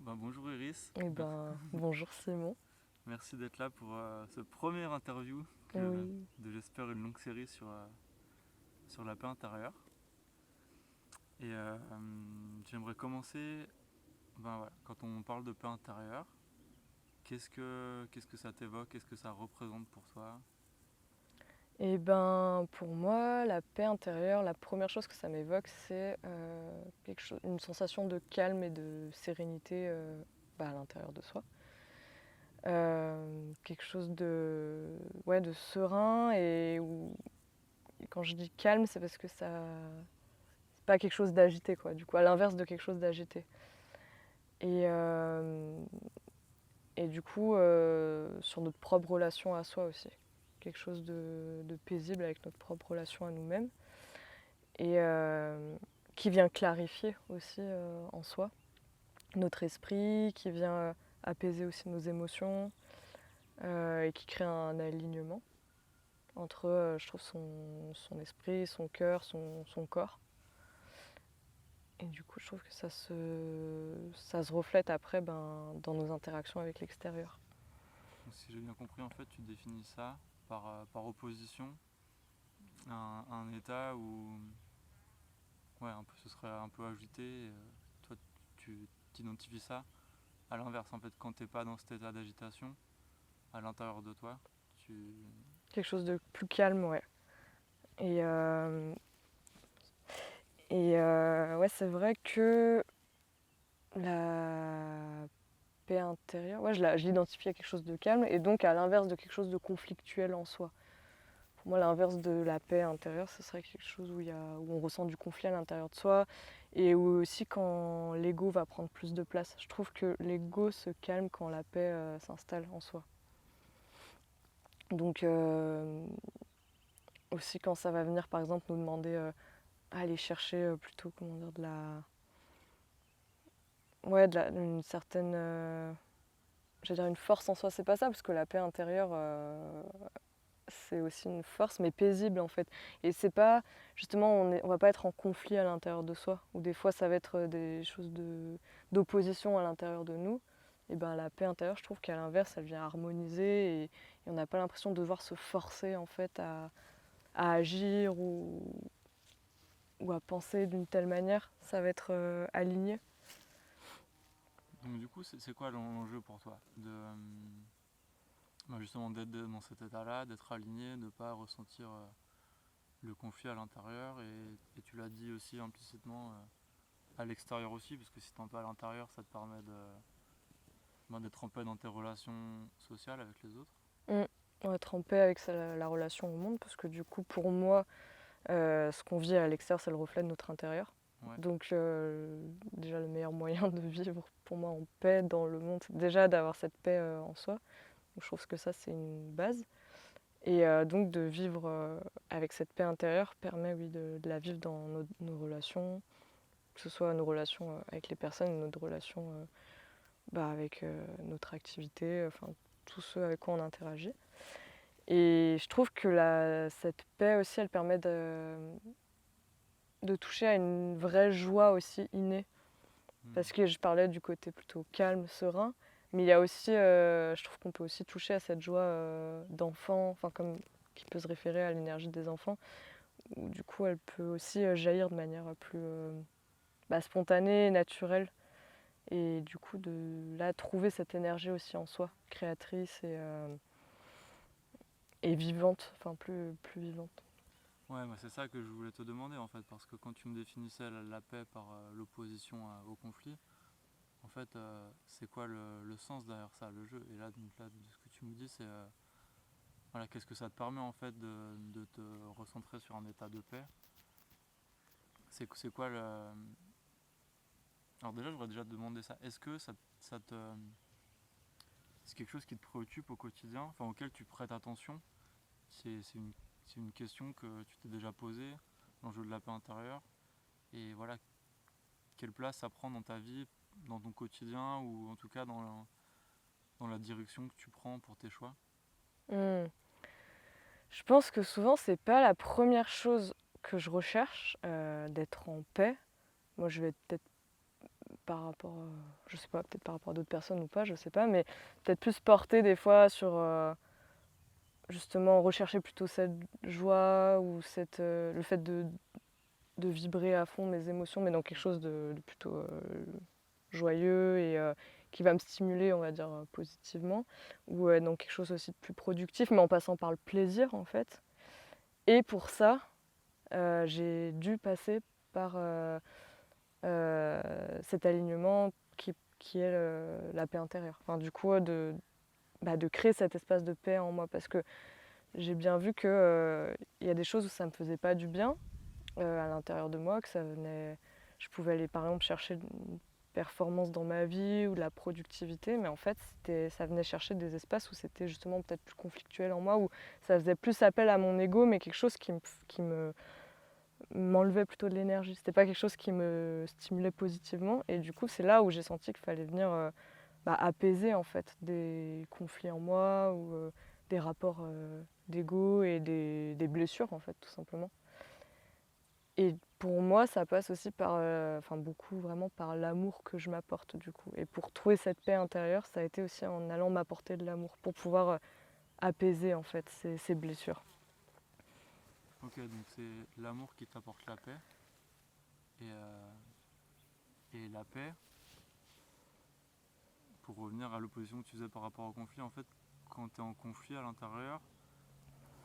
Bonjour Iris, Eh ben, bonjour Simon. merci d'être là pour ce premier interview Oui. de j'espère une longue série sur la paix intérieure. Et j'aimerais commencer, voilà, quand on parle de paix intérieure, qu'est-ce que ça t'évoque, qu'est-ce que ça représente pour toi? Eh ben, pour moi, la paix intérieure, la première chose que ça m'évoque, c'est une sensation de calme et de sérénité à l'intérieur de soi. Quelque chose ouais, de serein et quand je dis calme, c'est parce que c'est pas quelque chose d'agité, quoi. Du coup, à l'inverse de quelque chose d'agité. Et, euh, et du coup, sur notre propre relation à soi aussi. Quelque chose de paisible avec notre propre relation à nous-mêmes et qui vient clarifier aussi en soi notre esprit, qui vient apaiser aussi nos émotions et qui crée un alignement entre, je trouve, son esprit, son cœur, son corps. Et du coup, je trouve que ça se reflète après dans nos interactions avec l'extérieur. Donc, si j'ai bien compris, en fait, tu définis ça par opposition à un état où ouais, ce serait un peu agité. Toi, tu t'identifies ça à l'inverse, en fait, quand t'es pas dans cet état d'agitation, à l'intérieur de toi, tu... Quelque chose de plus calme, ouais. Et, euh, ouais, c'est vrai que la paix intérieure, ouais, je l'identifie à quelque chose de calme et donc à l'inverse de quelque chose de conflictuel en soi. Pour moi, l'inverse de la paix intérieure, ce serait quelque chose où on ressent du conflit à l'intérieur de soi et où aussi quand l'ego va prendre plus de place. Je trouve que l'ego se calme quand la paix s'installe en soi. Donc aussi quand ça va venir par exemple nous demander à aller chercher plutôt comment dire une certaine j'allais dire une force en soi, c'est pas ça parce que la paix intérieure c'est aussi une force mais paisible en fait. Et c'est pas justement on va pas être en conflit à l'intérieur de soi ou des fois ça va être des choses d'opposition à l'intérieur de nous. Et ben la paix intérieure, je trouve qu'à l'inverse, elle vient harmoniser et on n'a pas l'impression de devoir se forcer en fait à agir ou à penser d'une telle manière, ça va être aligné. Donc du coup, c'est quoi l'enjeu pour toi justement d'être dans cet état-là, d'être aligné, de ne pas ressentir le conflit à l'intérieur et tu l'as dit aussi implicitement à l'extérieur aussi, parce que si t'es un peu à l'intérieur, ça te permet d'être en paix dans tes relations sociales avec les autres. On va être en paix avec la relation au monde parce que du coup pour moi ce qu'on vit à l'extérieur c'est le reflet de notre intérieur. Ouais. Donc déjà le meilleur moyen de vivre pour moi en paix dans le monde, c'est déjà d'avoir cette paix en soi. Donc, je trouve que ça c'est une base. Et donc de vivre avec cette paix intérieure permet oui, de la vivre dans nos relations, que ce soit nos relations avec les personnes ou notre relation avec notre activité, enfin tous ceux avec quoi on interagit. Et je trouve que cette paix aussi, elle permet de toucher à une vraie joie aussi innée. Hmm. Parce que je parlais du côté plutôt calme, serein, mais il y a aussi, je trouve qu'on peut aussi toucher à cette joie d'enfant, enfin comme qui peut se référer à l'énergie des enfants, où du coup elle peut aussi jaillir de manière plus spontanée, naturelle, et du coup de là trouver cette énergie aussi en soi, créatrice et vivante, enfin plus vivante. Ouais, c'est ça que je voulais te demander en fait, parce que quand tu me définissais la paix par l'opposition au conflit, en fait, c'est quoi le sens derrière ça, le jeu? Et là, donc là, de ce que tu me dis, c'est voilà, qu'est-ce que ça te permet en fait de te recentrer sur un état de paix? C'est quoi le... Alors déjà, j'aurais déjà demandé ça. Est-ce que ça te... C'est quelque chose qui te préoccupe au quotidien, enfin auquel tu prêtes attention? C'est une question que tu t'es déjà posée, l'enjeu de la paix intérieure. Et voilà, quelle place ça prend dans ta vie, dans ton quotidien, ou en tout cas dans la direction que tu prends pour tes choix? Hmm. Je pense que souvent c'est pas la première chose que je recherche, d'être en paix. Moi je vais être peut-être par rapport, je sais pas, peut-être par rapport à d'autres personnes ou pas, je sais pas, mais peut-être plus portée des fois sur justement rechercher plutôt cette joie ou le fait de vibrer à fond mes émotions, mais dans quelque chose de plutôt joyeux et qui va me stimuler, on va dire, positivement, ou dans quelque chose aussi de plus productif, mais en passant par le plaisir en fait. Et pour ça, j'ai dû passer par cet alignement qui est la paix intérieure. Enfin, du coup, de créer cet espace de paix en moi, parce que j'ai bien vu qu'il y a des choses où ça ne me faisait pas du bien à l'intérieur de moi, que ça venait... Je pouvais aller par exemple chercher une performance dans ma vie ou de la productivité, mais en fait ça venait chercher des espaces où c'était justement peut-être plus conflictuel en moi, où ça faisait plus appel à mon ego, mais quelque chose qui m'enlevait plutôt de l'énergie. C'était pas quelque chose qui me stimulait positivement, et du coup c'est là où j'ai senti qu'il fallait venir apaiser en fait des conflits en moi ou des rapports d'ego et des blessures en fait tout simplement. Et pour moi, ça passe aussi par, enfin beaucoup vraiment par l'amour que je m'apporte du coup. Et pour trouver cette paix intérieure, ça a été aussi en allant m'apporter de l'amour pour pouvoir apaiser en fait ces blessures. Ok, donc c'est l'amour qui t'apporte la paix. Et, la paix, pour revenir à l'opposition que tu faisais par rapport au conflit, en fait, quand tu es en conflit à l'intérieur,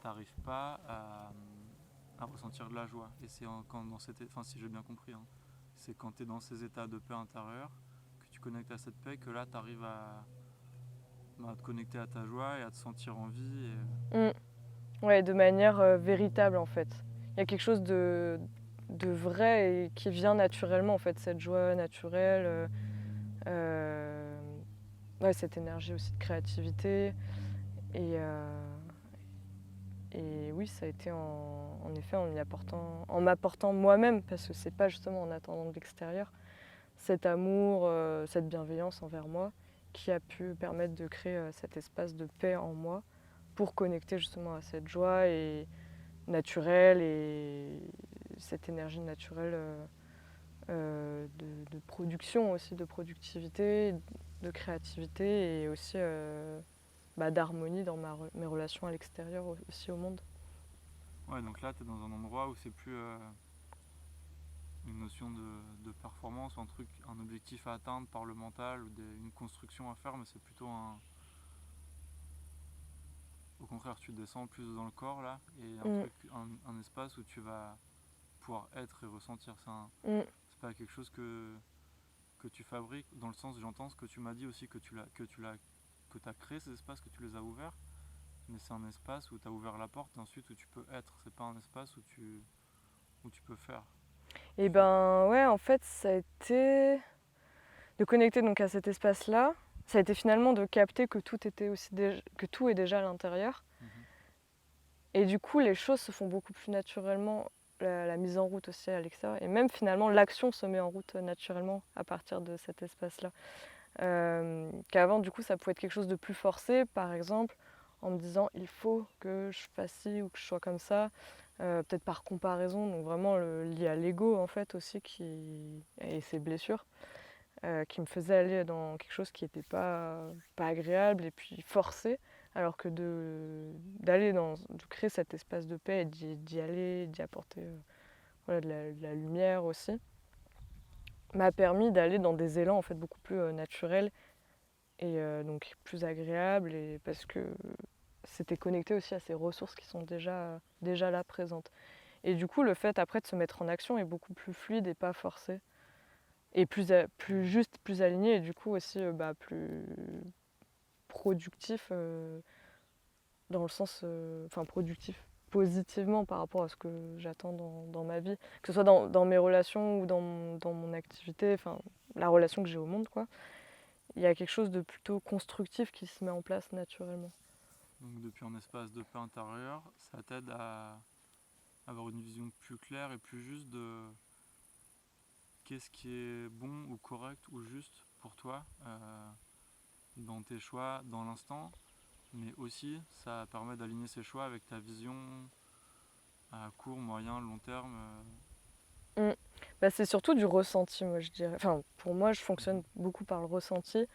t'arrives pas à ressentir de la joie. Et c'est quand dans enfin si j'ai bien compris, hein, c'est quand tu es dans ces états de paix intérieure, que tu connectes à cette paix, que là tu arrives à te connecter à ta joie et à te sentir en vie. Mm. Ouais, de manière véritable en fait. Il y a quelque chose de vrai et qui vient naturellement en fait, cette joie naturelle, ouais, cette énergie aussi de créativité. Et, et oui, ça a été en effet en m'apportant moi-même, parce que c'est pas justement en attendant de l'extérieur, cet amour, cette bienveillance envers moi qui a pu permettre de créer cet espace de paix en moi pour connecter justement à cette joie et naturelle et cette énergie naturelle de production aussi, de productivité, de créativité et aussi d'harmonie dans mes relations à l'extérieur aussi au monde. Ouais, donc là tu es dans un endroit où c'est plus une notion de performance ou un objectif à atteindre par le mental ou une construction à faire, mais c'est plutôt au contraire, tu descends plus dans le corps là, et Mm, un espace où tu vas pouvoir être et ressentir. mm. C'est pas quelque chose que tu fabriques, dans le sens, j'entends ce que tu m'as dit aussi, que tu as créé ces espaces, que tu les as ouverts, mais c'est un espace où tu as ouvert la porte et ensuite où tu peux être. C'est pas un espace où tu peux faire. Et ben ouais, en fait, ça a été de connecter donc à cet espace-là. Ça a été finalement de capter que tout était aussi que tout est déjà à l'intérieur. Mhm. Et du coup, les choses se font beaucoup plus naturellement, la mise en route aussi à l'extérieur. Et même finalement, l'action se met en route naturellement à partir de cet espace-là. Qu'avant, du coup, ça pouvait être quelque chose de plus forcé, par exemple, en me disant il faut que je fasse ci ou que je sois comme ça, peut-être par comparaison, donc vraiment lié à l'ego en fait aussi et ses blessures, qui me faisaient aller dans quelque chose qui n'était pas agréable et puis forcé, alors que de créer cet espace de paix et d'y aller, d'y apporter voilà, de la lumière aussi, m'a permis d'aller dans des élans en fait beaucoup plus naturels et donc plus agréables, et parce que c'était connecté aussi à ces ressources qui sont déjà là présentes. Et du coup, le fait après de se mettre en action est beaucoup plus fluide et pas forcé. Et plus juste, plus aligné, et du coup aussi plus productif dans le sens, enfin productif positivement par rapport à ce que j'attends dans ma vie, que ce soit dans mes relations ou dans mon activité, enfin la relation que j'ai au monde quoi. Il y a quelque chose de plutôt constructif qui se met en place naturellement. Donc depuis un espace de paix intérieure, ça t'aide à avoir une vision plus claire et plus juste de qu'est-ce qui est bon ou correct ou juste pour toi dans tes choix, dans l'instant, mais aussi ça permet d'aligner ces choix avec ta vision à court, moyen, long terme. Mm. Bah, c'est surtout du ressenti, moi, je dirais. Enfin, pour moi, je fonctionne beaucoup par le ressenti.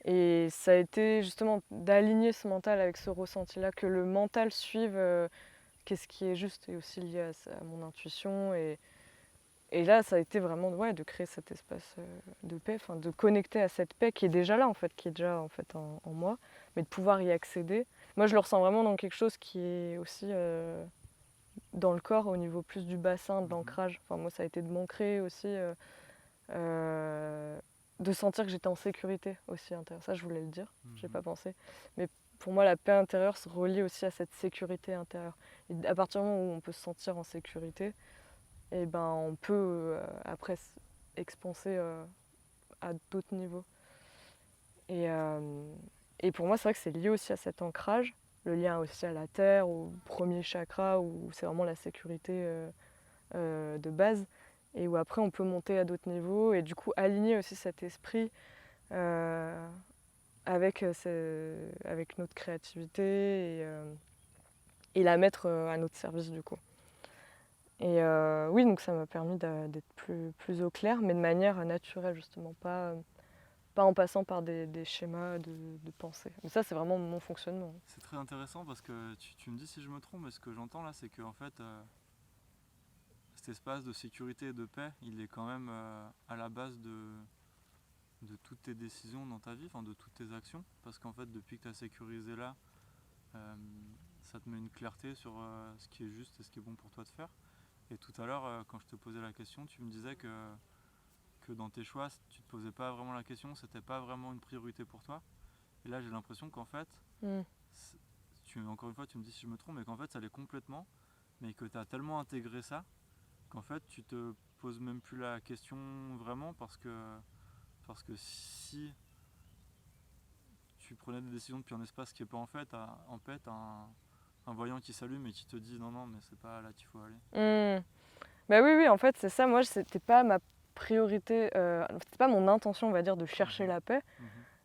Et ça a été justement d'aligner ce mental avec ce ressenti-là, que le mental suive qu'est-ce qui est juste et aussi lié à mon intuition. Et là, ça a été vraiment ouais, de créer cet espace de paix, enfin, de connecter à cette paix qui est déjà là, en fait, qui est déjà en, fait, en moi, mais de pouvoir y accéder. Moi, je le ressens vraiment dans quelque chose qui est aussi dans le corps, au niveau plus du bassin, de l'ancrage. Enfin, moi, ça a été de m'ancrer aussi, de sentir que j'étais en sécurité aussi intérieure. Ça, je voulais le dire, j'ai pas pensé. Mais pour moi, la paix intérieure se relie aussi à cette sécurité intérieure. Et à partir du moment où on peut se sentir en sécurité, et ben on peut après expanser à d'autres niveaux. Et, et pour moi, c'est vrai que c'est lié aussi à cet ancrage, le lien aussi à la terre, au premier chakra, où c'est vraiment la sécurité de base, et où après on peut monter à d'autres niveaux, et du coup aligner aussi cet esprit avec, avec notre créativité, et la mettre à notre service du coup. Et oui, donc ça m'a permis d'être plus au clair, mais de manière naturelle justement, pas en passant par des schémas de pensée. Mais ça, c'est vraiment mon fonctionnement. C'est très intéressant parce que tu me dis si je me trompe, mais ce que j'entends là, c'est que en fait, cet espace de sécurité et de paix, il est quand même à la base de toutes tes décisions dans ta vie, enfin de toutes tes actions. Parce qu'en fait, depuis que tu as sécurisé là, euh, ça te met une clarté sur ce qui est juste et ce qui est bon pour toi de faire. Et tout à l'heure, quand je te posais la question, tu me disais que dans tes choix, tu te posais pas vraiment la question, c'était pas vraiment une priorité pour toi. Et là, j'ai l'impression qu'en fait, encore une fois, tu me dis si je me trompe, mais qu'en fait, ça l'est complètement, mais que tu as tellement intégré ça qu'en fait, tu te poses même plus la question vraiment parce que si tu prenais des décisions depuis un espace qui est pas en fait, un voyant qui s'allume et qui te dit non, non, mais c'est pas là qu'il faut aller. Bah oui, oui, en fait, c'est ça. Moi, c'était pas ma priorité, c'était pas mon intention, on va dire, de chercher la paix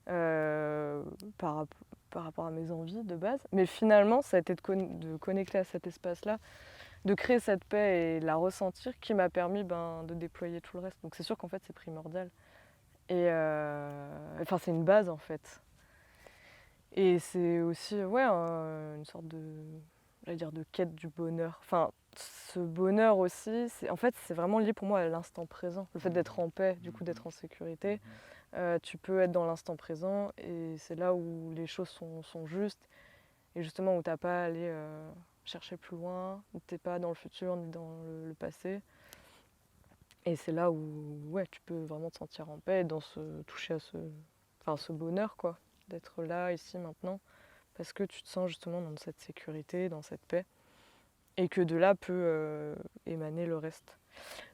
euh, par, par rapport à mes envies de base. Mais finalement, ça a été de connecter à cet espace-là, de créer cette paix et la ressentir qui m'a permis de déployer tout le reste. Donc c'est sûr qu'en fait, c'est primordial. Et enfin, c'est une base en fait. Et c'est aussi ouais, une sorte j'allais dire de quête du bonheur. Enfin, ce bonheur aussi, en fait, c'est vraiment lié pour moi à l'instant présent. Le fait d'être en paix, du coup d'être en sécurité. Tu peux être dans l'instant présent et c'est là où les choses sont justes et justement où t'as pas à aller chercher plus loin, où t'es pas dans le futur ni dans le passé. Et c'est là où ouais, tu peux vraiment te sentir en paix et toucher à ce bonheur, quoi, d'être là, ici, maintenant, parce que tu te sens justement dans cette sécurité, dans cette paix, et que de là peut émaner le reste.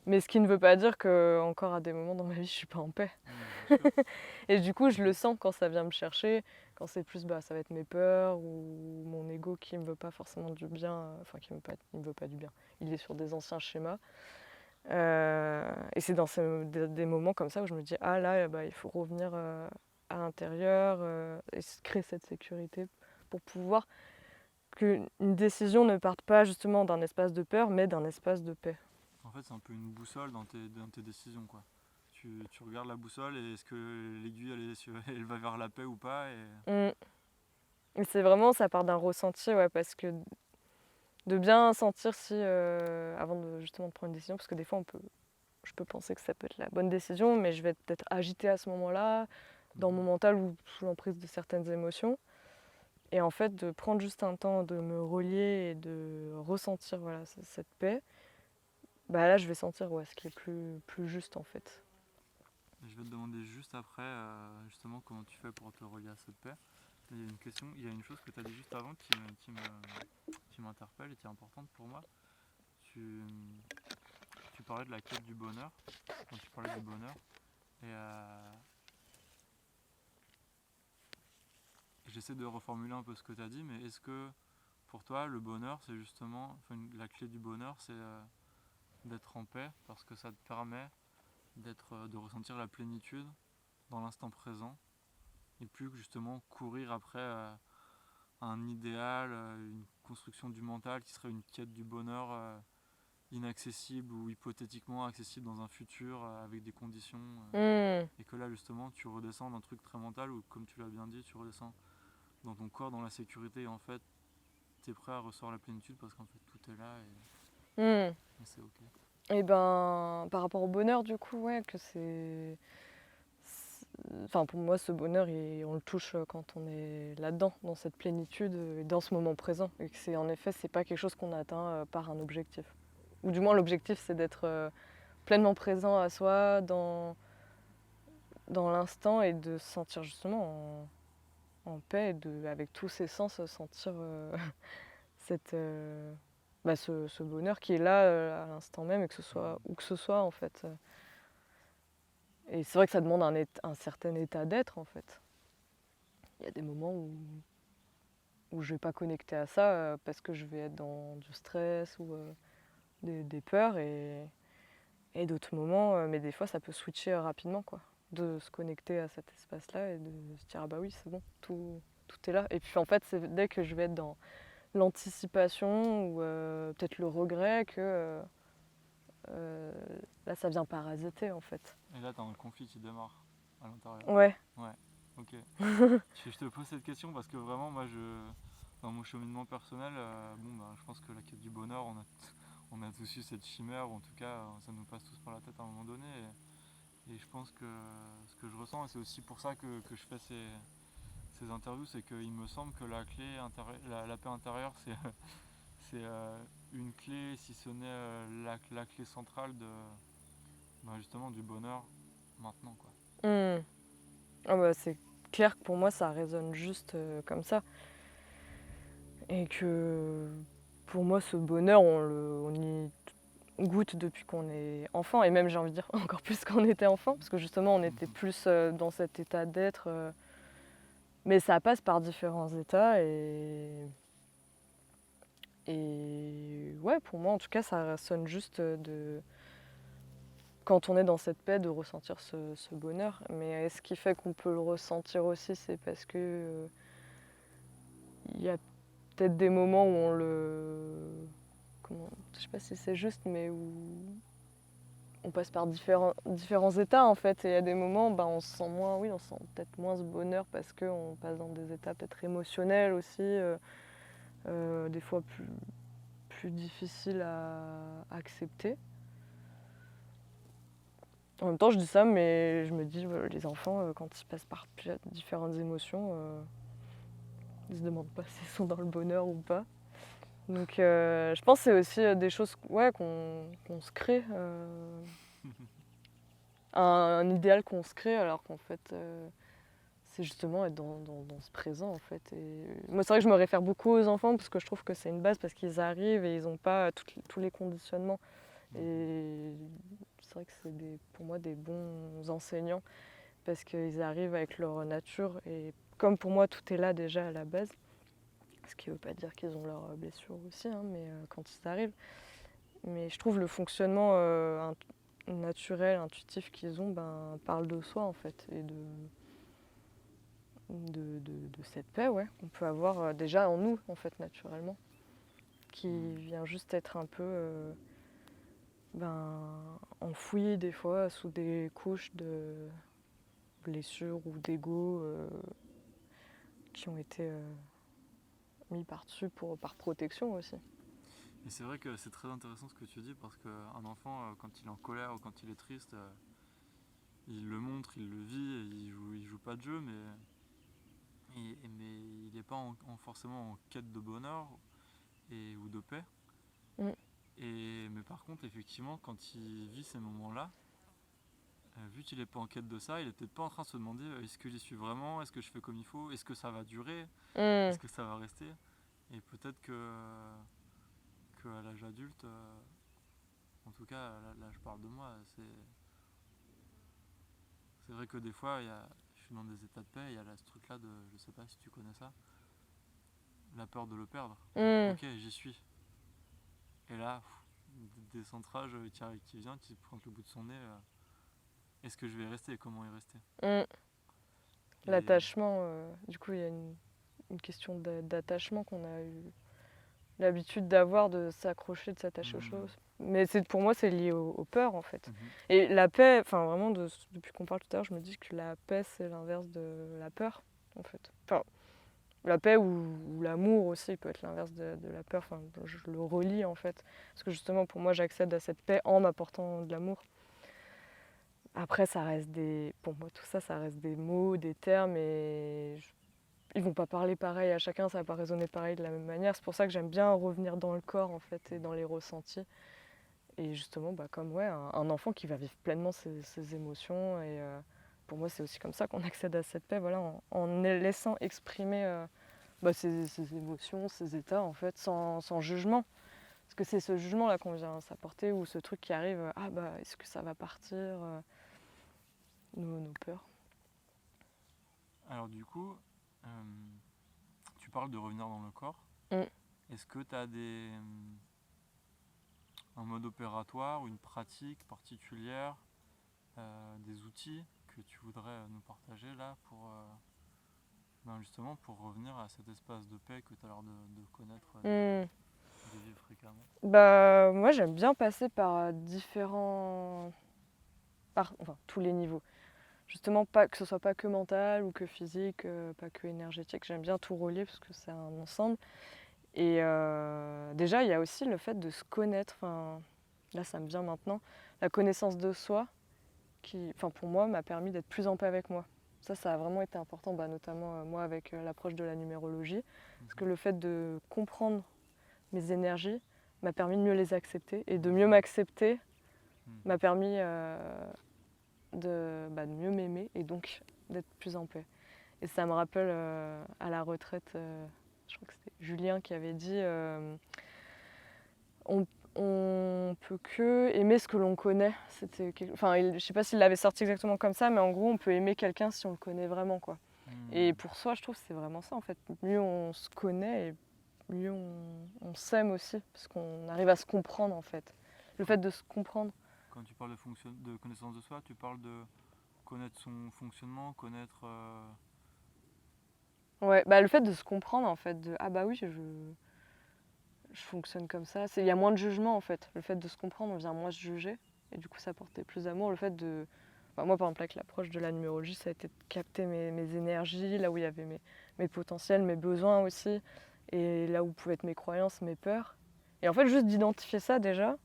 Mais ce qui ne veut pas dire que encore à des moments dans ma vie, je suis pas en paix. Et du coup, je le sens quand ça vient me chercher, quand c'est plus, ça va être mes peurs ou mon ego qui me veut pas forcément du bien, enfin il me veut pas du bien. Il est sur des anciens schémas. Et c'est dans des moments comme ça où je me dis ah là il faut revenir à l'intérieur et créer cette sécurité pour pouvoir qu'une décision ne parte pas justement d'un espace de peur mais d'un espace de paix. En fait, c'est un peu une boussole dans tes décisions, quoi. Tu regardes la boussole et est-ce que l'aiguille elle va vers la paix ou pas Et c'est vraiment ça part d'un ressenti ouais, parce que de bien sentir si avant de justement de prendre une décision parce que des fois je peux penser que ça peut être la bonne décision mais je vais être peut-être agitée à ce moment-là dans mon mental ou sous l'emprise de certaines émotions. Et en fait, de prendre juste un temps de me relier et de ressentir voilà, cette paix, là, je vais sentir ce qui est plus juste en fait. Je vais te demander juste après, justement, comment tu fais pour te relier à cette paix. Mais il y a une chose que tu as dit juste avant qui m'interpelle et qui est importante pour moi. Tu, tu parlais de la quête du bonheur, quand tu parlais du bonheur, et j'essaie de reformuler un peu ce que tu as dit, mais est-ce que pour toi, le bonheur, c'est justement, la clé du bonheur, c'est d'être en paix, parce que ça te permet de ressentir la plénitude dans l'instant présent, et plus que justement courir après un idéal, une construction du mental qui serait une quête du bonheur inaccessible ou hypothétiquement accessible dans un futur avec des conditions. Et que là, justement, tu redescends d'un truc très mental où, comme tu l'as bien dit, tu redescends dans ton corps, dans la sécurité. Et en fait, tu es prêt à ressortir la plénitude parce qu'en fait, tout est là et c'est ok. Et ben, par rapport au bonheur, du coup, ouais, que Enfin, pour moi, ce bonheur, on le touche quand on est là-dedans, dans cette plénitude, et dans ce moment présent. Et que en effet, c'est pas quelque chose qu'on atteint par un objectif. Ou du moins, l'objectif, c'est d'être pleinement présent à soi, dans l'instant, et de se sentir justement en paix, et avec tous ses sens, sentir cette, ce bonheur qui est là à l'instant même, et que ce soit où que ce soit, en fait. Et c'est vrai que ça demande un certain état d'être, en fait. Il y a des moments où je vais pas connecter à ça parce que je vais être dans du stress ou des peurs, et d'autres moments, mais des fois ça peut switcher rapidement, quoi, de se connecter à cet espace-là et de se dire ah bah oui, c'est bon, tout est là. Et puis en fait, c'est dès que je vais être dans l'anticipation ou peut-être le regret que là ça vient parasiter, en fait. Et là, t'as un conflit qui démarre à l'intérieur. Ouais. Ouais, ok. Je te pose cette question parce que vraiment, moi, dans mon cheminement personnel, je pense que la quête du bonheur, on a tous eu cette chimère, ou en tout cas, ça nous passe tous par la tête à un moment donné. Et je pense que ce que je ressens, et c'est aussi pour ça que je fais ces interviews, c'est qu'il me semble que la clé la paix intérieure, c'est une clé, si ce n'est la clé centrale justement du bonheur maintenant, quoi. Ah bah, c'est clair que pour moi ça résonne juste comme ça. Et que pour moi ce bonheur on y goûte depuis qu'on est enfant, et même j'ai envie de dire encore plus quand on était enfant, parce que justement on était plus dans cet état d'être, mais ça passe par différents états, et ouais, pour moi en tout cas ça sonne juste quand on est dans cette paix, de ressentir ce bonheur. Mais est-ce qui fait qu'on peut le ressentir aussi, c'est parce que il y a peut-être des moments où je sais pas si c'est juste, mais où on passe par différents états, en fait. Et il y a des moments, on se sent moins, oui, on sent peut-être moins ce bonheur parce qu'on passe dans des états peut-être émotionnels aussi, des fois plus difficiles à accepter. En même temps, je dis ça, mais je me dis, les enfants, quand ils passent par différentes émotions, ils se demandent pas s'ils sont dans le bonheur ou pas. Donc je pense que c'est aussi des choses qu'on se crée. Un idéal qu'on se crée, alors qu'en fait c'est justement être dans ce présent, en fait. Et moi c'est vrai que je me réfère beaucoup aux enfants parce que je trouve que c'est une base, parce qu'ils arrivent et ils n'ont pas tous les conditionnements. Et c'est vrai que c'est pour moi des bons enseignants, parce qu'ils arrivent avec leur nature, et comme pour moi tout est là déjà à la base, ce qui ne veut pas dire qu'ils ont leurs blessures aussi, hein, mais quand ils arrivent. Mais je trouve le fonctionnement naturel, intuitif qu'ils ont, parle de soi, en fait, et de cette paix, ouais, qu'on peut avoir déjà en nous, en fait, naturellement, qui vient juste être un peu enfouie des fois sous des couches de blessures ou d'ego qui ont été mis par-dessus par protection aussi. Et c'est vrai que c'est très intéressant ce que tu dis, parce qu'un enfant, quand il est en colère ou quand il est triste, il le montre, il le vit, et il joue pas de jeu, mais il n'est pas forcément en quête de bonheur ou de paix. Mm. Mais par contre, effectivement, quand il vit ces moments-là, vu qu'il n'est pas en quête de ça, il est peut-être pas en train de se demander est-ce que j'y suis vraiment, est-ce que je fais comme il faut, est-ce que ça va durer, est-ce que ça va rester. Et peut-être qu'à l'âge adulte, en tout cas là je parle de moi, c'est vrai que des fois je suis dans des états de paix, il y a ce truc là de, je sais pas si tu connais ça, la peur de le perdre. Ok, j'y suis. Et là, des centrages qui vient, qui pointe le bout de son nez. Est-ce que je vais y rester et comment y rester? L'attachement, du coup, il y a une question d'attachement qu'on a eu l'habitude d'avoir, de s'accrocher, de s'attacher aux choses. Mais pour moi, c'est lié aux peurs, en fait. Et la paix, enfin vraiment, depuis qu'on parle tout à l'heure, je me dis que la paix, c'est l'inverse de la peur, en fait. Enfin, la paix ou l'amour aussi peut être l'inverse de la peur. Enfin, je le relie, en fait. Parce que justement, pour moi, j'accède à cette paix en m'apportant de l'amour. Après, pour moi, tout ça, ça reste des mots, des termes, et ils vont pas parler pareil à chacun, ça va pas résonner pareil de la même manière. C'est pour ça que j'aime bien revenir dans le corps, en fait, et dans les ressentis. Et justement, comme un enfant qui va vivre pleinement ses émotions. Et pour moi, c'est aussi comme ça qu'on accède à cette paix, voilà, en laissant exprimer ses émotions, ses états, en fait, sans jugement. Parce que c'est ce jugement-là qu'on vient s'apporter, ou ce truc qui arrive, est-ce que ça va partir, nos peurs. Alors du coup, tu parles de revenir dans le corps. Est-ce que tu as un mode opératoire ou une pratique particulière, des outils que tu voudrais nous partager là pour justement pour revenir à cet espace de paix que tu as l'air de connaître, de vivre fréquemment? Moi, j'aime bien passer par tous les niveaux. Justement, pas que ce soit pas que mental ou que physique, pas que énergétique. J'aime bien tout relier parce que c'est un ensemble. Et déjà, il y a aussi le fait de se connaître. Enfin, là, ça me vient maintenant. La connaissance de soi, qui, pour moi, m'a permis d'être plus en paix avec moi. Ça a vraiment été important, notamment moi avec l'approche de la numérologie. Parce que le fait de comprendre mes énergies m'a permis de mieux les accepter. Et de mieux m'accepter m'a permis de mieux m'aimer et donc d'être plus en paix. Et ça me rappelle à la retraite, je crois que c'était Julien qui avait dit on peut que aimer ce que l'on connaît. Je sais pas s'il l'avait sorti exactement comme ça, mais en gros, on peut aimer quelqu'un si on le connaît vraiment, quoi. Et pour soi, je trouve que c'est vraiment ça, en fait. Mieux on se connaît, et mieux on s'aime aussi, parce qu'on arrive à se comprendre, en fait. Le fait de se comprendre. Quand tu parles de connaissance de soi, tu parles de connaître son fonctionnement, connaître... Ouais, le fait de se comprendre, en fait, oui, je fonctionne comme ça. Il y a moins de jugement, en fait. Le fait de se comprendre, on vient moins se juger, et du coup, ça portait plus d'amour. Le fait de... moi, par exemple, avec l'approche de la numérologie, ça a été de capter mes énergies, là où il y avait mes potentiels, mes besoins aussi, et là où pouvaient être mes croyances, mes peurs. Et en fait, juste d'identifier ça déjà,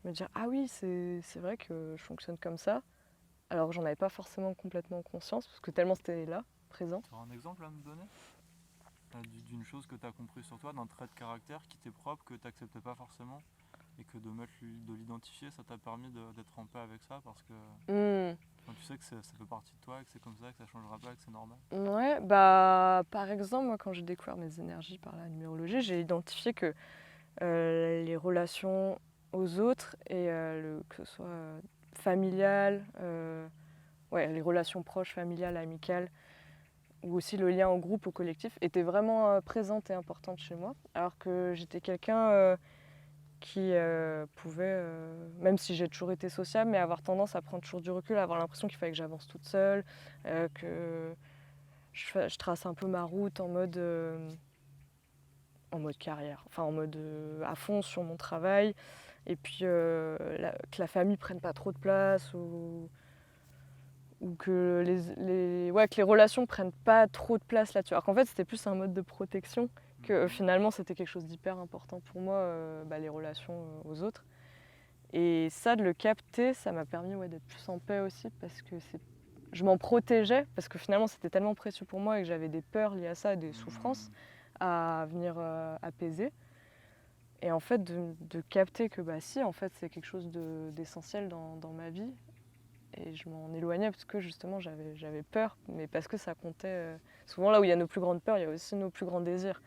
me dire, ah oui, c'est vrai que je fonctionne comme ça, alors que j'en avais pas forcément complètement conscience, parce que tellement c'était là, présent. Tu auras un exemple à me donner d'une chose que tu as compris sur toi, d'un trait de caractère qui t'est propre, que tu n'acceptais pas forcément, et que de l'identifier, ça t'a permis d'être en paix avec ça, parce que tu sais que ça fait partie de toi, que c'est comme ça, que ça changera pas, que c'est normal. Ouais, par exemple, moi, quand j'ai découvert mes énergies par la numérologie, j'ai identifié que les relations aux autres, et que ce soit familial, les relations proches, familiales, amicales, ou aussi le lien au groupe, au collectif, étaient vraiment présentes et importantes chez moi. Alors que j'étais quelqu'un qui pouvait, même si j'ai toujours été sociable, mais avoir tendance à prendre toujours du recul, à avoir l'impression qu'il fallait que j'avance toute seule, que je trace un peu ma route en mode carrière, en mode à fond sur mon travail, et puis que la famille prenne pas trop de place, ou que que les relations prennent pas trop de place là-dessus. Alors qu'en fait, c'était plus un mode de protection, que finalement, c'était quelque chose d'hyper important pour moi, les relations aux autres. Et ça, de le capter, ça m'a permis d'être plus en paix aussi, parce que je m'en protégeais, parce que finalement, c'était tellement précieux pour moi, et que j'avais des peurs liées à ça, des souffrances à venir apaiser. Et en fait, de capter que si, en fait, c'est quelque chose d'essentiel dans ma vie. Et je m'en éloignais parce que justement j'avais peur, mais parce que ça comptait. Souvent là où il y a nos plus grandes peurs, il y a aussi nos plus grands désirs.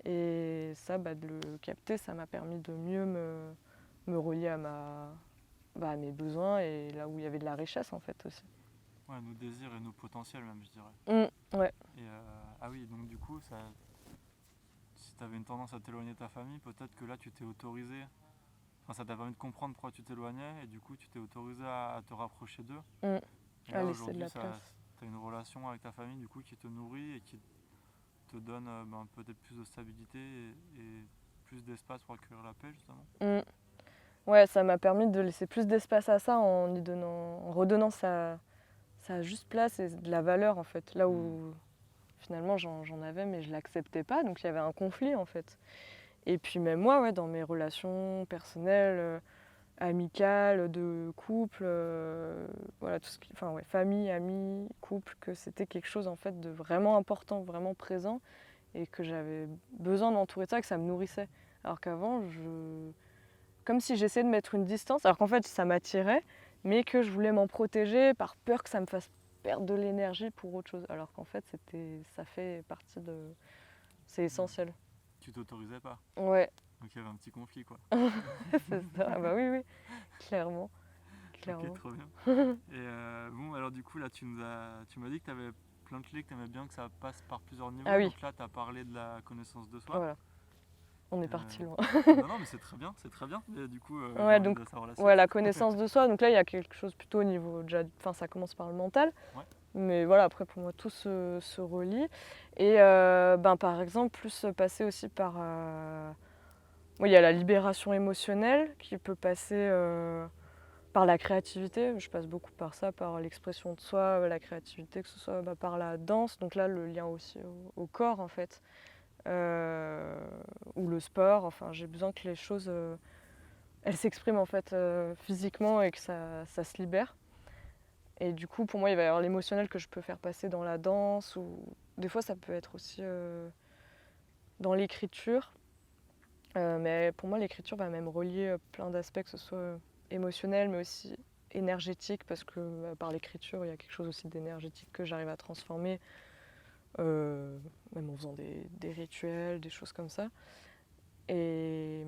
Et ça, de le capter, ça m'a permis de mieux me relier à mes besoins, et là où il y avait de la richesse, en fait, aussi. Ouais, nos désirs et nos potentiels même, je dirais. Ouais. Et ah oui, donc du coup, si tu avais une tendance à t'éloigner de ta famille, peut-être que là tu t'es autorisé, ça t'a permis de comprendre pourquoi tu t'éloignais, et du coup tu t'es autorisé à te rapprocher d'eux. Et là aujourd'hui, tu as une relation avec ta famille du coup qui te nourrit et qui te donne peut-être plus de stabilité et plus d'espace pour accueillir la paix justement. Mm. Ouais, ça m'a permis de laisser plus d'espace à ça en redonnant sa juste place et de la valeur en fait. Là où finalement j'en avais mais je l'acceptais pas, donc il y avait un conflit en fait. Et puis même moi, ouais, dans mes relations personnelles, amicales, de couple, voilà, tout ce qui, enfin ouais, famille, amis, couple, que c'était quelque chose en fait de vraiment important, vraiment présent, et que j'avais besoin de m'entourer de ça, que ça me nourrissait. Alors qu'avant, comme si j'essayais de mettre une distance, alors qu'en fait ça m'attirait, mais que je voulais m'en protéger par peur que ça me fasse perdre de l'énergie pour autre chose. Alors qu'en fait ça fait partie de... C'est essentiel. Tu t'autorisais pas. Ouais. Donc il y avait un petit conflit quoi. C'est ça, ah bah oui, oui, clairement. Ok, trop bien. Et bon, alors du coup, là, tu m'as dit que tu avais plein de clés, que tu aimais bien que ça passe par plusieurs niveaux. Ah oui. Donc là, tu as parlé de la connaissance de soi. Voilà. On est parti loin. Non, mais c'est très bien, c'est très bien. Et du coup, j'ai Ouais, envie donc de savoir la suite. ouais, la connaissance de soi. Donc là, il y a quelque chose plutôt au niveau déjà. Enfin, ça commence par le mental. Ouais. Mais voilà, après pour moi, tout se relie. Et ben, par exemple, plus passer aussi par. Il y a la libération émotionnelle qui peut passer par la créativité. Je passe beaucoup par ça, par l'expression de soi, la créativité, que ce soit par la danse. Donc là, le lien aussi au corps en fait. Ou le sport. Enfin, j'ai besoin que les choses elles s'expriment en fait physiquement et que ça se libère. Et du coup, pour moi, il va y avoir l'émotionnel que je peux faire passer dans la danse, ou des fois, ça peut être aussi dans l'écriture. Mais pour moi, l'écriture va même relier plein d'aspects, que ce soit émotionnel, mais aussi énergétique, parce que par l'écriture, il y a quelque chose aussi d'énergétique que j'arrive à transformer, même en faisant des rituels, des choses comme ça. Et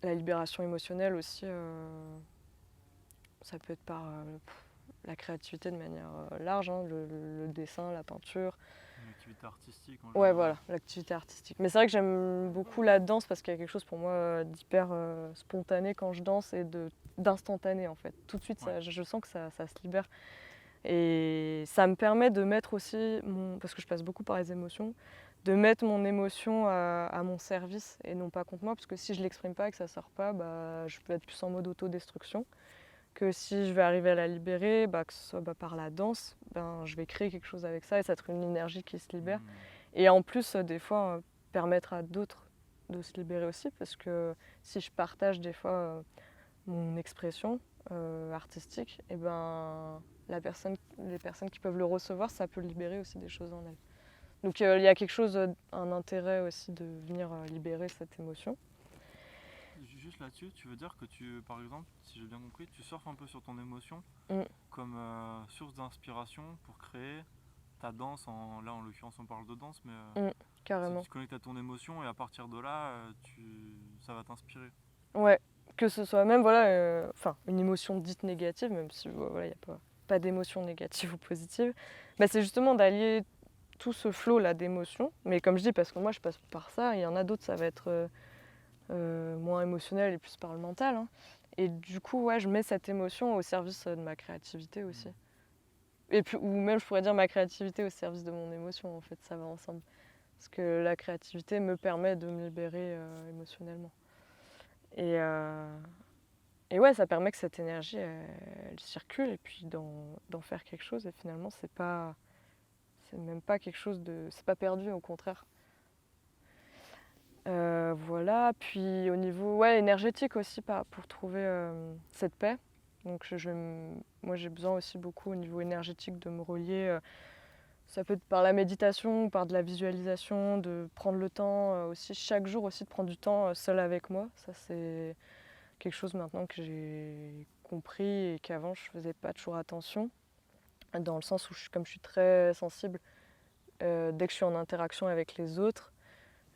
la libération émotionnelle aussi, ça peut être par la créativité de manière large, hein, le dessin, la peinture. Une activité artistique en Ouais, général. voilà, l'activité artistique. Mais c'est vrai que j'aime beaucoup la danse parce qu'il y a quelque chose pour moi d'hyper spontané quand je danse et d'instantané en fait. Tout de suite, Ouais. je sens que ça se libère. Et ça me permet de mettre aussi, parce que je passe beaucoup par les émotions, de mettre mon émotion à mon service et non pas contre moi. Parce que si je l'exprime pas et que ça sort pas, bah, je peux être plus en mode autodestruction. Que si je vais arriver à la libérer, que ce soit par la danse, je vais créer quelque chose avec ça et ça va être une énergie qui se libère. Et en plus, des fois, permettre à d'autres de se libérer aussi, parce que si je partage des fois mon expression artistique, et les personnes qui peuvent le recevoir, ça peut libérer aussi des choses en elles. Donc il y a quelque chose, un intérêt aussi de venir libérer cette émotion. Juste là-dessus, tu veux dire que par exemple, si j'ai bien compris, tu surfes un peu sur ton émotion comme source d'inspiration pour créer ta danse. Là, en l'occurrence, on parle de danse, mais carrément. si tu te connectes à ton émotion et à partir de là, ça va t'inspirer. Ouais, que ce soit même une émotion dite négative, même si il n'y a pas d'émotion négative ou positive, c'est justement d'allier tout ce flot là d'émotions. Mais comme je dis, parce que moi je passe par ça, il y en a d'autres, ça va être moins émotionnel et plus par le mental. Hein. Et du coup, ouais, je mets cette émotion au service de ma créativité aussi. Et puis, ou même je pourrais dire ma créativité au service de mon émotion, en fait, ça va ensemble. Parce que la créativité me permet de me libérer émotionnellement. Et ouais, ça permet que cette énergie, elle circule et puis d'en faire quelque chose. Et finalement, c'est même pas quelque chose de... C'est pas perdu, au contraire. Voilà, puis au niveau énergétique aussi, pour trouver cette paix. Donc moi j'ai besoin aussi beaucoup au niveau énergétique de me relier. Ça peut être par la méditation, par de la visualisation, de prendre le temps aussi chaque jour aussi de prendre du temps seul avec moi. Ça c'est quelque chose maintenant que j'ai compris et qu'avant je faisais pas toujours attention. Dans le sens où comme je suis très sensible, dès que je suis en interaction avec les autres,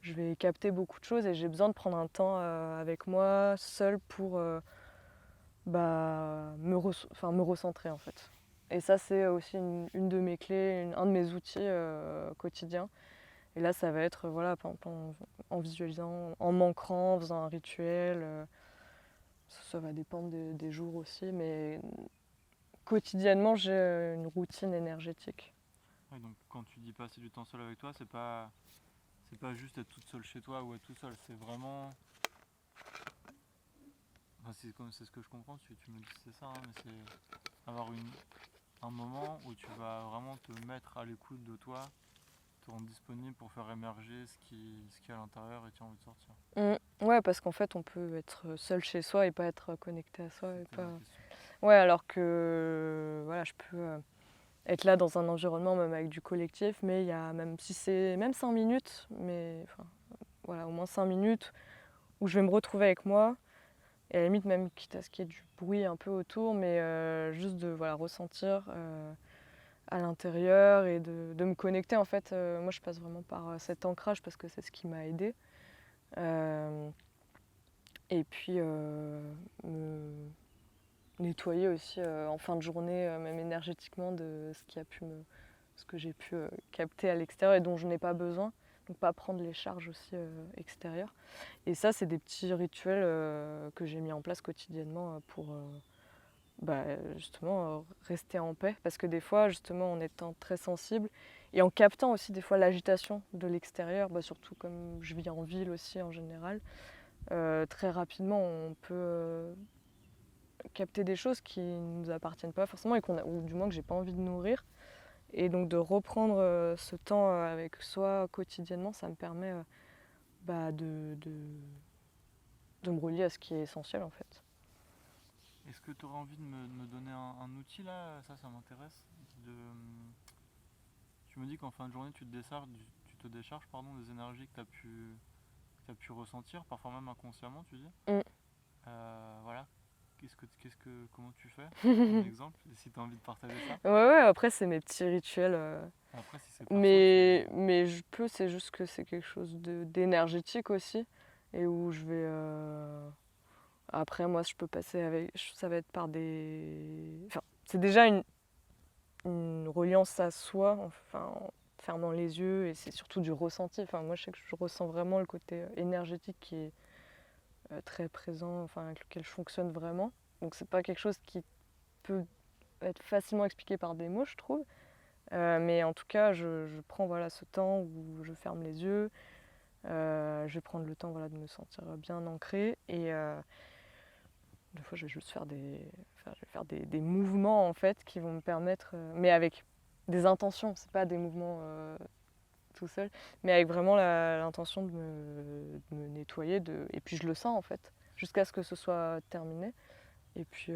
je vais capter beaucoup de choses et j'ai besoin de prendre un temps avec moi, seule, pour me recentrer en fait. Et ça, c'est aussi une de mes clés, un de mes outils quotidiens. Et là, ça va être en visualisant, en m'ancrant, en faisant un rituel. Ça va dépendre des jours aussi, mais quotidiennement, j'ai une routine énergétique. Ouais, donc quand tu dis passer du temps seul avec toi, c'est pas c'est pas juste être toute seule chez toi ou être tout seul, c'est vraiment... Enfin, c'est ce que je comprends, tu me dis que c'est ça, hein, mais c'est avoir un moment où tu vas vraiment te mettre à l'écoute de toi, te rendre disponible pour faire émerger ce qui est à l'intérieur et tu as envie de sortir. Ouais, parce qu'en fait, on peut être seul chez soi et pas être connecté à soi. Et C'était pas... ma question. Ouais, alors que voilà, je peux être là dans un environnement, même avec du collectif, mais il y a même si c'est même 5 minutes, mais enfin, voilà, au moins 5 minutes où je vais me retrouver avec moi. Et à la limite, même quitte à ce qu'il y ait du bruit un peu autour, mais juste de voilà, ressentir à l'intérieur et de me connecter. En fait, moi, je passe vraiment par cet ancrage parce que c'est ce qui m'a aidée. Et puis, me nettoyer aussi en fin de journée, même énergétiquement, de ce que j'ai pu capter à l'extérieur et dont je n'ai pas besoin. Donc, pas prendre les charges aussi extérieures. Et ça, c'est des petits rituels que j'ai mis en place quotidiennement pour justement rester en paix. Parce que des fois, justement, en étant très sensible et en captant aussi des fois l'agitation de l'extérieur, surtout comme je vis en ville aussi en général, très rapidement, on peut capter des choses qui ne nous appartiennent pas forcément et ou du moins que j'ai pas envie de nourrir. Et donc de reprendre ce temps avec soi quotidiennement, ça me permet de me relier à ce qui est essentiel en fait. Est-ce que tu aurais envie de me donner un outil là? Ça m'intéresse. Tu me dis qu'en fin de journée, tu te décharges des énergies que tu as pu ressentir, parfois même inconsciemment, tu dis. Mm. Voilà. Comment tu fais? Un exemple, si tu as envie de partager ça. Ouais, après c'est mes petits rituels. Après, si c'est perso, Mais c'est juste que c'est quelque chose d'énergétique aussi. Et où je vais. Après, moi, je peux passer avec. Ça va être par des. Enfin, c'est déjà une reliance à soi, enfin, en fermant les yeux, et c'est surtout du ressenti. Enfin, moi, je sais que je ressens vraiment le côté énergétique qui est très présent, enfin, avec lequel je fonctionne vraiment. Donc, c'est pas quelque chose qui peut être facilement expliqué par des mots, je trouve. Mais en tout cas, je prends voilà, ce temps où je ferme les yeux. Je vais prendre le temps voilà, de me sentir bien ancrée. Et des fois, je vais juste faire des mouvements en fait, qui vont me permettre, mais avec des intentions, c'est pas des mouvements tout seul, mais avec vraiment l'intention de me nettoyer. Et puis je le sens en fait, jusqu'à ce que ce soit terminé. Et puis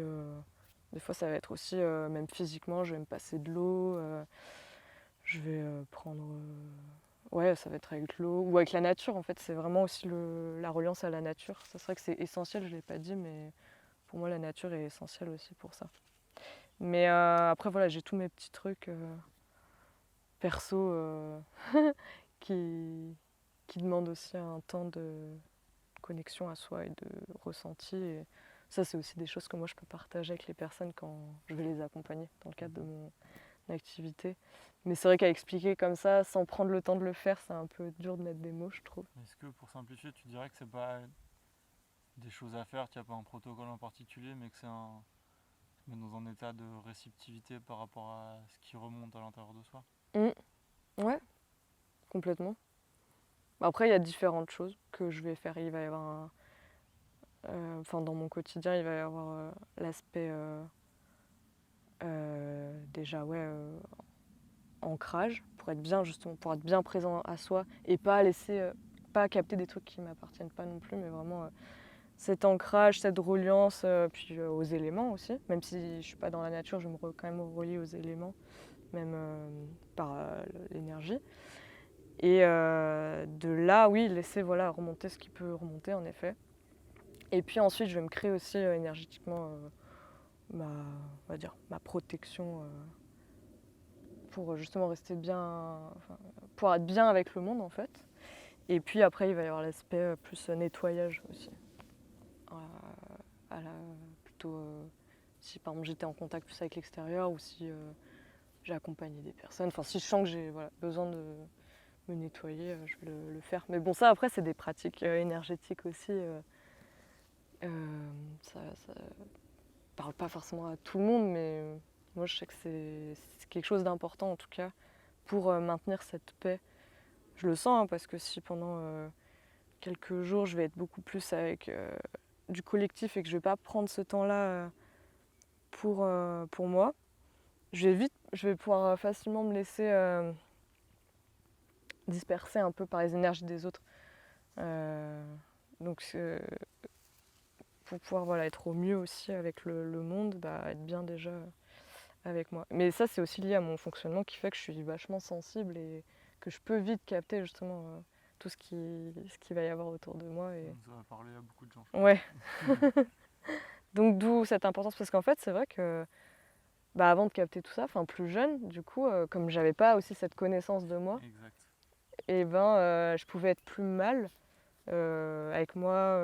des fois, ça va être aussi, même physiquement, je vais me passer de l'eau. Je vais prendre. Ouais, ça va être avec l'eau ou avec la nature en fait. C'est vraiment aussi la reliance à la nature. Ça serait que c'est essentiel, je ne l'ai pas dit, mais pour moi, la nature est essentielle aussi pour ça. Mais après, voilà, j'ai tous mes petits trucs perso qui demandent aussi un temps de connexion à soi et de ressenti. Et ça, c'est aussi des choses que moi, je peux partager avec les personnes quand je vais les accompagner dans le cadre de mon activité. Mais c'est vrai qu'à expliquer comme ça, sans prendre le temps de le faire, c'est un peu dur de mettre des mots, je trouve. est-ce que pour simplifier, tu dirais que c'est pas des choses à faire, tu n'as pas un protocole en particulier, mais que mais dans un état de réceptivité par rapport à ce qui remonte à l'intérieur de soi? Ouais, complètement. Après, il y a différentes choses que je vais faire. Il va y avoir dans mon quotidien, il va y avoir l'aspect déjà ancrage pour être bien justement, pour être bien présent à soi et pas laisser, pas capter des trucs qui m'appartiennent pas non plus, mais vraiment cet ancrage, cette reliance, puis aux éléments aussi. Même si je suis pas dans la nature, je me quand même relier aux éléments, même par l'énergie. Et de là, oui, laisser voilà, remonter ce qui peut remonter en effet. Et puis ensuite, je vais me créer aussi énergétiquement on va dire, ma protection pour justement rester bien, pour être bien avec le monde en fait. Et puis après, il va y avoir l'aspect plus nettoyage aussi. Plutôt si par exemple j'étais en contact plus avec l'extérieur ou si j'ai accompagné des personnes. Enfin, si je sens que j'ai besoin de me nettoyer, je vais le faire. Mais bon, ça après, c'est des pratiques énergétiques aussi. Ça parle pas forcément à tout le monde, mais moi je sais que c'est quelque chose d'important en tout cas pour maintenir cette paix Je le sens, hein, parce que si pendant quelques jours, je vais être beaucoup plus avec du collectif et que je vais pas prendre ce temps-là pour moi, je vais pouvoir facilement me laisser disperser un peu par les énergies des autres. Donc pour pouvoir voilà, être au mieux aussi avec le monde, être bien déjà avec moi. Mais ça, c'est aussi lié à mon fonctionnement qui fait que je suis vachement sensible et que je peux vite capter justement tout ce qui va y avoir autour de moi. Et... Ça va parler à beaucoup de gens, je pense. Ouais. Donc d'où cette importance, parce qu'en fait, c'est vrai que avant de capter tout ça, enfin plus jeune, du coup, comme j'avais pas aussi cette connaissance de moi, Exact. et je pouvais être plus mal avec moi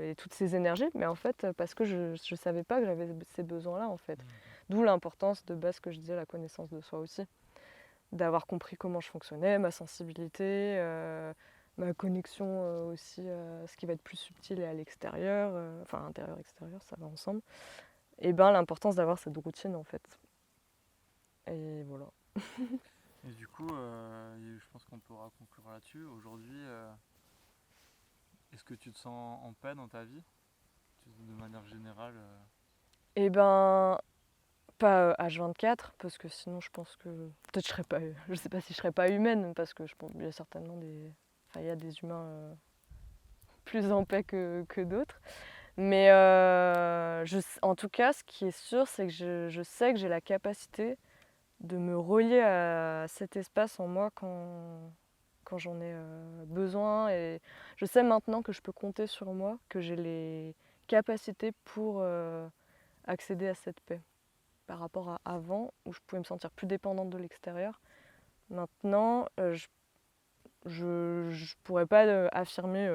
et toutes ces énergies, mais en fait, parce que je savais pas que j'avais ces besoins-là, en fait. D'où l'importance de base que je disais, la connaissance de soi aussi. D'avoir compris comment je fonctionnais, ma sensibilité, ma connexion aussi à ce qui va être plus subtil et à l'extérieur, enfin intérieur-extérieur, ça va ensemble. Et l'importance d'avoir cette routine en fait. Et voilà. Et du coup, je pense qu'on pourra conclure là-dessus. Aujourd'hui, est-ce que tu te sens en paix dans ta vie, de manière générale Et pas H24, parce que sinon je pense que peut-être je serais pas, je sais pas si je serais pas humaine, parce que je pense qu'il y a certainement il y a des humains plus en paix que d'autres. Mais en tout cas, ce qui est sûr, c'est que je sais que j'ai la capacité de me relier à cet espace en moi quand j'en ai besoin. Et je sais maintenant que je peux compter sur moi, que j'ai les capacités pour accéder à cette paix. Par rapport à avant, où je pouvais me sentir plus dépendante de l'extérieur. Maintenant, je pourrais pas affirmer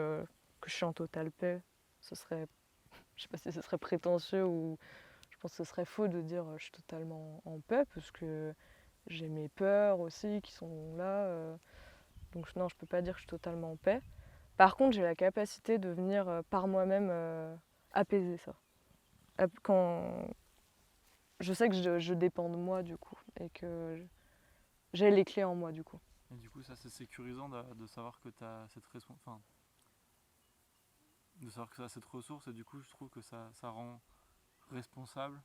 que je suis en totale paix. Ce serait, je sais pas si ce serait prétentieux ou je pense que ce serait faux de dire je suis totalement en paix, parce que j'ai mes peurs aussi qui sont là. Donc non, je peux pas dire que je suis totalement en paix. Par contre, j'ai la capacité de venir par moi-même apaiser ça. Quand je sais que je dépends de moi du coup et que j'ai les clés en moi du coup. Et du coup, ça c'est sécurisant de savoir que tu as cette de savoir que tu as cette ressource, et du coup, je trouve que ça rend responsable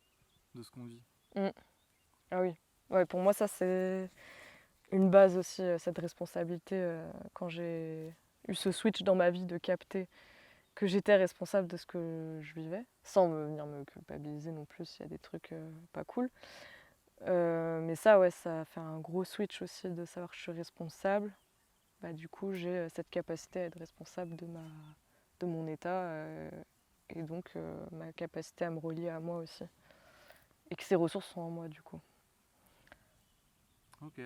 de ce qu'on vit. Ah oui, ouais, pour moi ça c'est une base aussi, cette responsabilité quand j'ai eu ce switch dans ma vie de capter que j'étais responsable de ce que je vivais, sans venir me culpabiliser non plus s'il y a des trucs pas cool. Mais ça, ouais, ça a fait un gros switch aussi de savoir que je suis responsable. Du coup, j'ai cette capacité à être responsable de mon état et donc ma capacité à me relier à moi aussi. Et que ces ressources sont en moi du coup. Ok.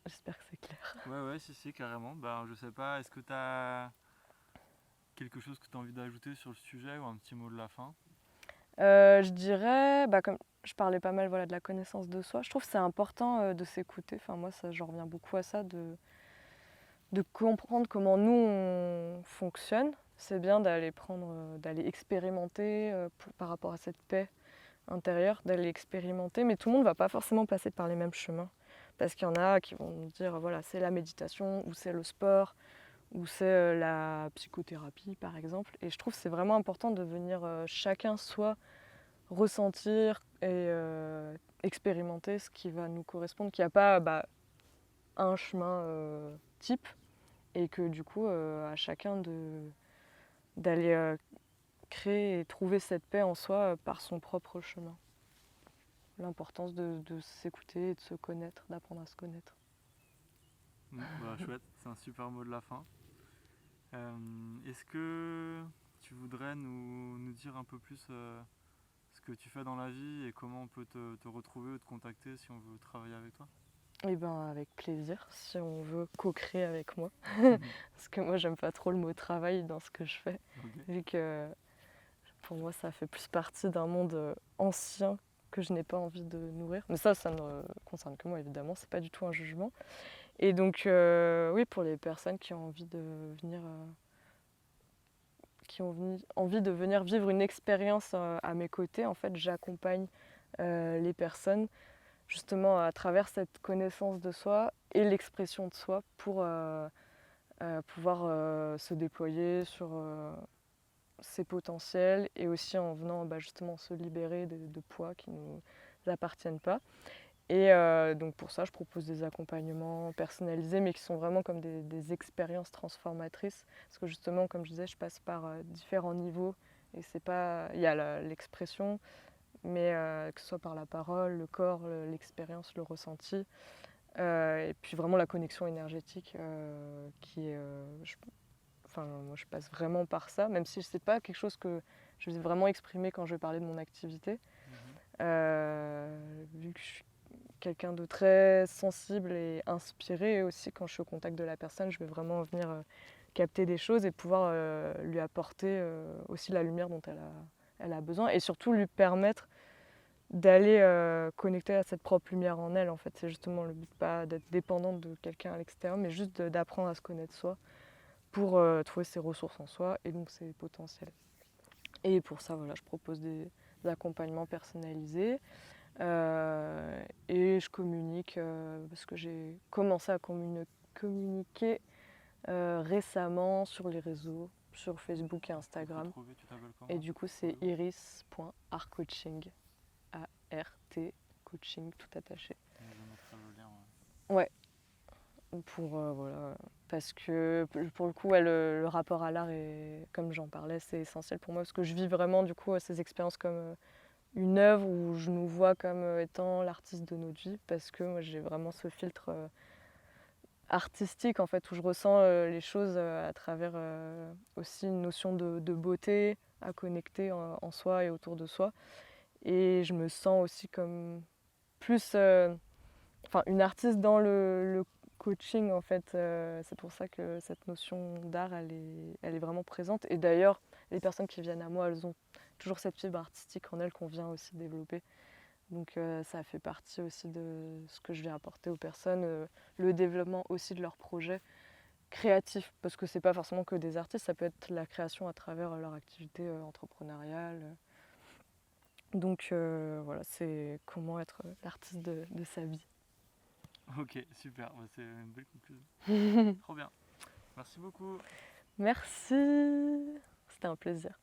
J'espère que c'est clair. Ouais, si, carrément. Je sais pas, est-ce que tu as quelque chose que tu as envie d'ajouter sur le sujet ou un petit mot de la fin? Je dirais, comme je parlais pas mal voilà, de la connaissance de soi, je trouve que c'est important de s'écouter. Enfin, moi, j'en reviens beaucoup à ça, de comprendre comment nous, on fonctionne. C'est bien d'aller expérimenter par rapport à cette paix intérieure, d'aller expérimenter. Mais tout le monde ne va pas forcément passer par les mêmes chemins. Parce qu'il y en a qui vont nous dire, voilà, c'est la méditation, ou c'est le sport, ou c'est la psychothérapie, par exemple. Et je trouve que c'est vraiment important de venir chacun soit ressentir et expérimenter ce qui va nous correspondre, qu'il n'y a pas un chemin type, et que du coup à chacun d'aller créer et trouver cette paix en soi par son propre chemin. L'importance de s'écouter et de se connaître, d'apprendre à se connaître. Chouette, c'est un super mot de la fin. Est-ce que tu voudrais nous dire un peu plus ce que tu fais dans la vie et comment on peut te retrouver ou te contacter si on veut travailler avec toi? Et avec plaisir, si on veut co-créer avec moi. Parce que moi, j'aime pas trop le mot travail dans ce que je fais. Okay. Vu que pour moi, ça fait plus partie d'un monde ancien que je n'ai pas envie de nourrir. Mais ça ne concerne que moi, évidemment. C'est pas du tout un jugement. Et donc, oui, pour les personnes qui ont envie de venir... envie de venir vivre une expérience à mes côtés, en fait, j'accompagne les personnes justement à travers cette connaissance de soi et l'expression de soi pour pouvoir se déployer sur ses potentiels et aussi en venant justement se libérer de poids qui ne nous appartiennent pas. Et donc pour ça, je propose des accompagnements personnalisés, mais qui sont vraiment comme des expériences transformatrices. Parce que justement, comme je disais, je passe par différents niveaux. Et c'est pas, il y a l'expression, mais que ce soit par la parole, le corps, l'expérience, le ressenti. Et puis vraiment la connexion énergétique qui est... moi, je passe vraiment par ça, même si c'est pas quelque chose que je vais vraiment exprimer quand je vais parler de mon activité. Vu que je suis quelqu'un de très sensible et inspiré aussi, quand je suis au contact de la personne, je vais vraiment venir capter des choses et pouvoir lui apporter aussi la lumière dont elle a besoin et surtout lui permettre d'aller connecter à cette propre lumière en elle. En fait, c'est justement le but, pas d'être dépendante de quelqu'un à l'extérieur, mais juste d'apprendre à se connaître soi pour trouver ses ressources en soi et donc ses potentiels. Et pour ça, voilà, je propose des accompagnements personnalisés. Et je communique parce que j'ai commencé à communiquer récemment sur les réseaux, sur Facebook et Instagram. Trouver, tu t'appelles comment? Et du coup, c'est iris.artcoaching. A-R-T coaching, tout attaché. Je mettrai le lien. Ouais. Pour, voilà. Parce que pour le coup, le rapport à l'art, comme j'en parlais, c'est essentiel pour moi. Parce que je vis vraiment du coup ces expériences comme une œuvre où je nous vois comme étant l'artiste de notre vie, parce que moi j'ai vraiment ce filtre artistique en fait, où je ressens les choses à travers aussi une notion de beauté à connecter en soi et autour de soi. Et je me sens aussi comme plus une artiste dans le coaching en fait. C'est pour ça que cette notion d'art elle est vraiment présente. Et d'ailleurs, les personnes qui viennent à moi, elles ont toujours cette fibre artistique en elles qu'on vient aussi développer. Donc ça fait partie aussi de ce que je vais apporter aux personnes, le développement aussi de leurs projets créatifs, parce que c'est pas forcément que des artistes, ça peut être la création à travers leur activité entrepreneuriale. Donc voilà, c'est comment être l'artiste de sa vie. Ok, super, c'est une belle conclusion. Trop bien. Merci beaucoup. Merci, c'était un plaisir.